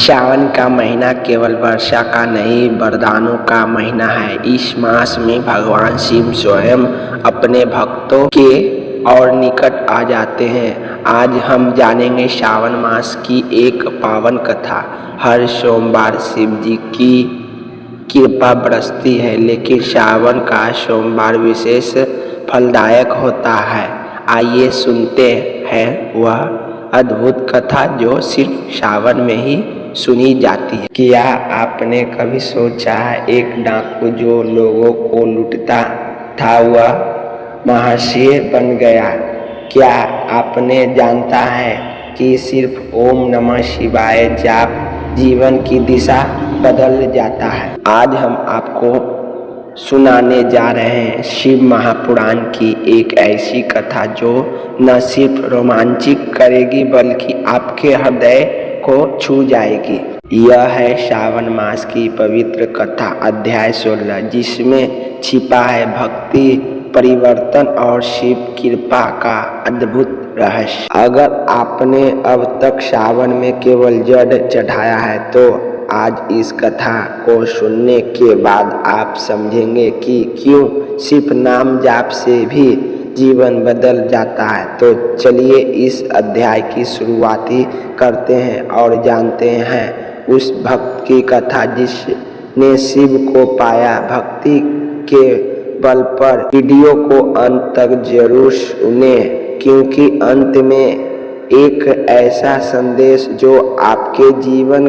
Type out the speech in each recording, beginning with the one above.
सावन का महीना केवल वर्षा का नहीं, वरदानों का महीना है। इस मास में भगवान शिव स्वयं अपने भक्तों के और निकट आ जाते हैं। आज हम जानेंगे सावन मास की एक पावन कथा। हर सोमवार शिव जी की कृपा बरसती है, लेकिन सावन का सोमवार विशेष फलदायक होता है। आइए सुनते हैं वह अद्भुत कथा जो सिर्फ सावन में ही सुनी जाती है। क्या आपने कभी सोचा है, एक डाकू जो लोगों को लूटता था वह महाशय बन गया? क्या आपने जानता है कि सिर्फ ओम नमः शिवाय जाप जीवन की दिशा बदल जाता है। आज हम आपको सुनाने जा रहे हैं शिव महापुराण की एक ऐसी कथा जो न सिर्फ रोमांचित करेगी बल्कि आपके हृदय को छू जाएगी। यह है सावन मास की पवित्र कथा अध्याय 16, जिसमें छिपा है भक्ति, परिवर्तन और शिव कृपा का अद्भुत रहस्य। अगर आपने अब तक सावन में केवल जल चढ़ाया है तो आज इस कथा को सुनने के बाद आप समझेंगे कि क्यों सिर्फ नाम जाप से भी जीवन बदल जाता है। तो चलिए इस अध्याय की शुरुआती करते हैं और जानते हैं उस भक्त की कथा जिसने शिव को पाया। भक्ति के बल पर वीडियो को अंत तक जरूर सुने, क्योंकि अंत में एक ऐसा संदेश जो आपके जीवन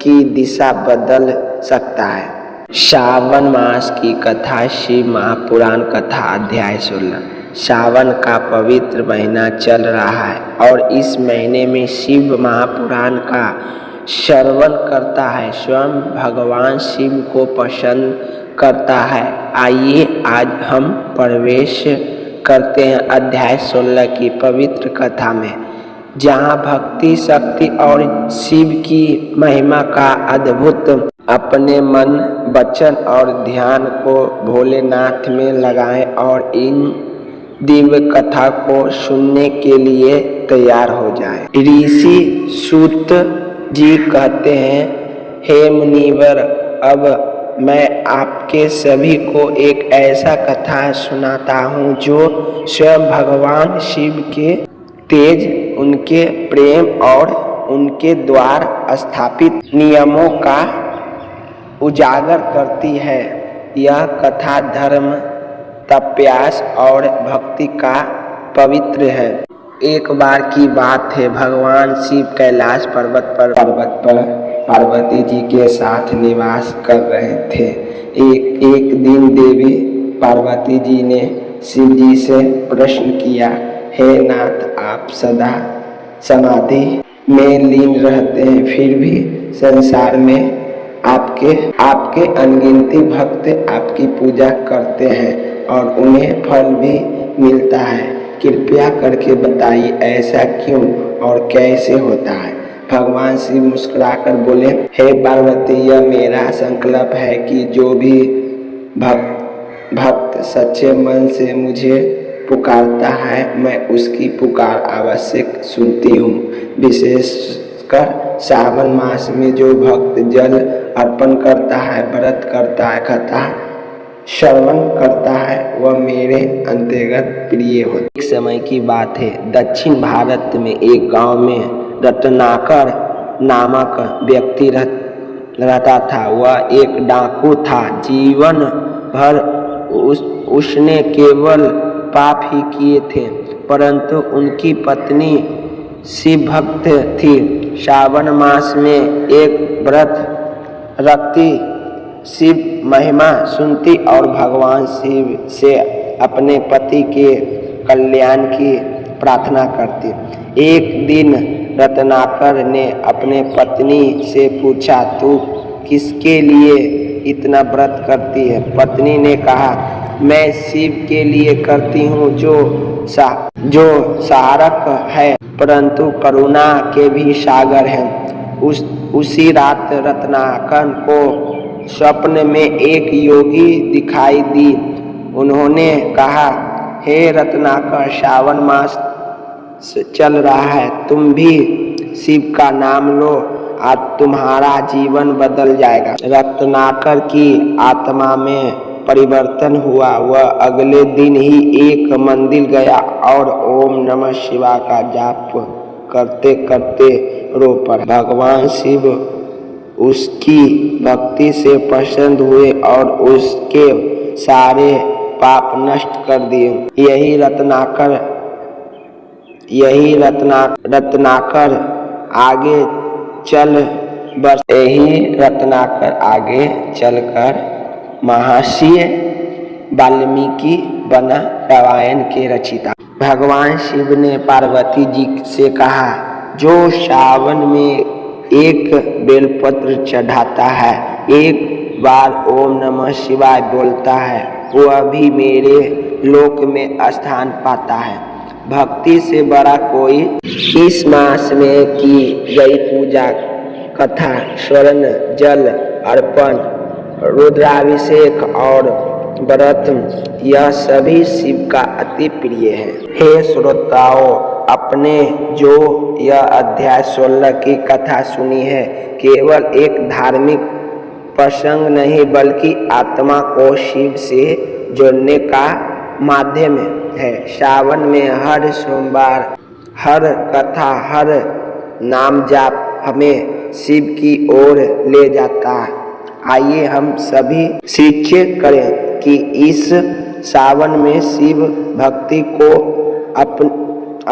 की दिशा बदल सकता है। सावन मास की कथा शिव महापुराण कथा अध्याय 16। सावन का पवित्र महीना चल रहा है और इस महीने में शिव महापुराण का श्रवण करता है स्वयं भगवान शिव को पसंद करता है। आइए आज हम प्रवेश करते हैं अध्याय 16 की पवित्र कथा में, जहाँ भक्ति, शक्ति और शिव की महिमा का अद्भुत। अपने मन, वचन और ध्यान को भोलेनाथ में लगाएं और इन दिव्य कथा को सुनने के लिए तैयार हो जाएं। ऋषि सूत जी कहते हैं, हे मुनिवर, अब मैं आपके सभी को एक ऐसा कथा सुनाता हूँ जो स्वयं भगवान शिव के तेज, उनके प्रेम और उनके द्वारा स्थापित नियमों का उजागर करती है। यह कथा धर्म, तपस्या और भक्ति का पवित्र है। एक बार की बात है, भगवान शिव कैलाश पर्वत पर पार्वती जी के साथ निवास कर रहे थे। एक दिन देवी पार्वती जी ने शिव जी से प्रश्न किया, हे नाथ, आप सदा समाधि में लीन रहते हैं, फिर भी संसार में आपके अनगिनती भक्त आपकी पूजा करते हैं और उन्हें फल भी मिलता है। कृपया करके बताइए ऐसा क्यों और कैसे होता है। भगवान शिव मुस्कुराकर बोले, हे पार्वती, यह मेरा संकल्प है कि जो भी भक्त सच्चे मन से मुझे पुकारता है, मैं उसकी पुकार अवश्य सुनती हूँ। विशेषकर सावन मास में जो भक्त जल अर्पण करता है, व्रत करता है, कथा श्रवण करता है, वह मेरे अंतर्गत प्रिय होता। एक समय की बात है, दक्षिण भारत में एक गांव में रत्नाकर नामक व्यक्ति रहता था। वह एक डाकू था। जीवन भर उसने केवल पाप ही किए थे, परंतु उनकी पत्नी शिव भक्त थी। सावन मास में एक व्रत रखती, शिव महिमा सुनती और भगवान शिव से अपने पति के कल्याण की प्रार्थना करती। एक दिन रत्नाकर ने अपने पत्नी से पूछा, तू किसके लिए इतना व्रत करती है? पत्नी ने कहा, मैं शिव के लिए करती हूँ जो सहारक है परंतु करुणा के भी सागर है। उसी रात रत्नाकर को स्वप्न में एक योगी दिखाई दी। उन्होंने कहा, हे रत्नाकर, सावन मास चल रहा है, तुम भी शिव का नाम लो। तुम्हारा जीवन बदल जाएगा। रत्नाकर की आत्मा में परिवर्तन हुआ। वह अगले दिन ही एक मंदिर गया और ओम नमः शिवाय का जाप करते करते रो पड़ा। भगवान शिव उसकी भक्ति से प्रसन्न हुए और उसके सारे पाप नष्ट कर दिए। यही रत्नाकर आगे चलकर महर्षि वाल्मीकि बना रामायण के रचयिता। भगवान शिव ने पार्वती जी से कहा, जो सावन में एक बेलपत्र चढ़ाता है, एक बार ओम नमः शिवाय बोलता है, वह भी मेरे लोक में स्थान पाता है। भक्ति से बड़ा कोई। इस मास में की गई पूजा, कथा, स्वर्ण जल अर्पण, रुद्राभिषेक और व्रत, यह सभी शिव का अति प्रिय है। हे श्रोताओं, अपने जो यह अध्याय 16 की कथा सुनी है, केवल एक धार्मिक प्रसंग नहीं बल्कि आत्मा को शिव से जोड़ने का माध्यम है। सावन में हर सोमवार, हर कथा, हर नाम जाप हमें शिव की ओर ले जाता है। आइए हम सभी शिक्षित करें कि इस सावन में शिव भक्ति को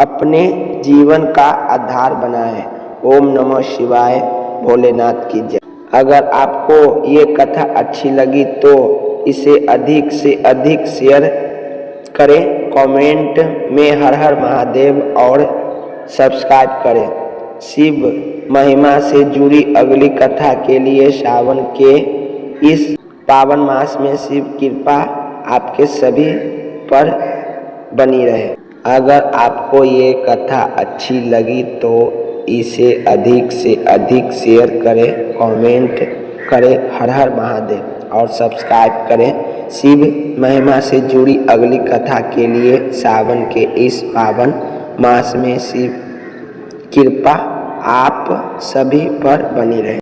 अपने जीवन का आधार बनाएं। ओम नमः शिवाय, भोलेनाथ की जय। अगर आपको ये कथा अच्छी लगी तो इसे अधिक से अधिक शेयर करें, कमेंट में हर हर महादेव और सब्सक्राइब करें। शिव महिमा से जुड़ी अगली कथा के लिए सावन के इस पावन मास में शिव कृपा आपके सभी पर बनी रहे। अगर आपको ये कथा अच्छी लगी तो इसे अधिक से अधिक शेयर करें, कमेंट करें, हर हर महादेव और सब्सक्राइब करें। शिव महिमा से जुड़ी अगली कथा के लिए सावन के इस पावन मास में शिव कृपा आप सभी पर बनी रहे।